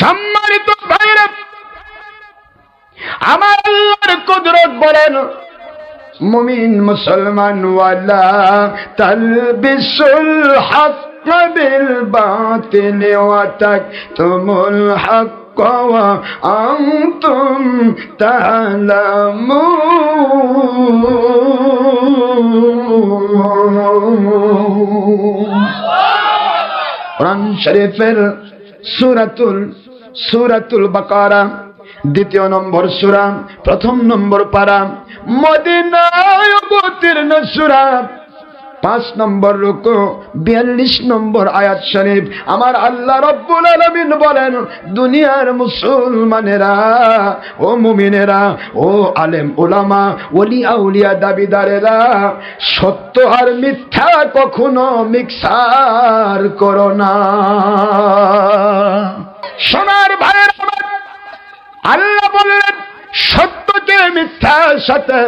সম্মানিত ভাইরা, আমার আল্লাহর কুদরত বলেন, মুমিন মুসলমান ওয়ালা তালবিসুল হক বিল বাতিল ওয়া তাকতুমুল হক ওয়া আনতুম তা'লামুন। কোরআন শরীফের সূরাতুল বাকারা ২ নম্বর সূরা, ১ম নম্বর পারা, মদিনায় অবতীর্ণ সূরা, ৫ নম্বর রুকু, ৪২ নম্বর আয়াত শরীফ। আমার আল্লাহ রাব্বুল আলামিন বলেন, দুনিয়ার মুসলমানেরা, ও মুমিনেরা, ও আলেম ওলামা, ওলি আউলিয়া দাবিদারেরা, সত্য আর মিথ্যা কখনো মিক্সার করো না। সোনার ভাইয়েরা, আল্লাহ বললেন, সত্যকে মিথ্যার সাথে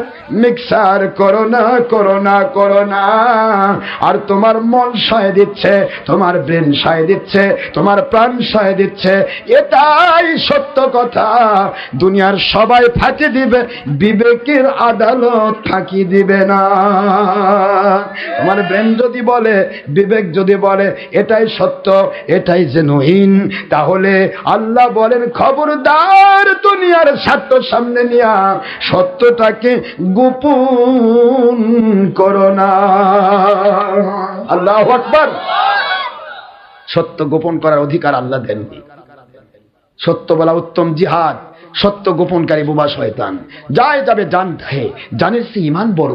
মিক্সার করো না, করো না, করো না। আর তোমার মন সয় দিচ্ছে, তোমার ব্রেন সয় দিচ্ছে, তোমার প্রাণ সয় দিচ্ছে, এটাই সত্য কথা। দুনিয়ার সবাই ফাঁকি দিবে, বিবেকের আদালত ফাঁকি দিবে না। তোমার ব্রেন যদি বলে, বিবেক যদি বলে এটাই সত্য, এটাই জেনুইন, তাহলে আল্লাহ বলেন, খবরদার দুনিয়ার স্বার্থ সামনে নিয়া সত্যটাকে গোপন করো না। আল্লাহু আকবার। সত্য গোপন করার অধিকার আল্লাহ দেননি। সত্য বলা উত্তম জিহাদ। সত্য গোপনকারী বোবা শয়তান। যায় যাবে জান হে, জানের সে ঈমান বড়।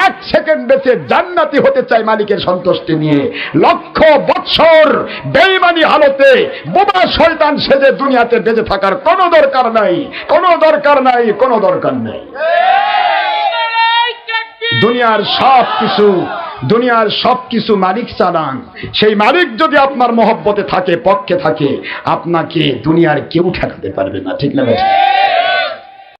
1 সেকেন্ড বেঁচে জান্নাতি হতে চায় মালিকের সন্তুষ্টি নিয়ে, লক্ষ বৎসর বেঈমানি হালতে বোবা শয়তান সেজে দুনিয়াতে বেঁচে থাকার কোনো দরকার নাই, কোনো দরকার নাই, কোনো দরকার নাই। দুনিয়ার সবকিছু মালিক চালান। সেই মালিক যদি আপনার মহব্বতে থাকে, পক্ষে থাকে, আপনাকে দুনিয়ার কেউ ঠেকাতে পারবে না। ঠিক না?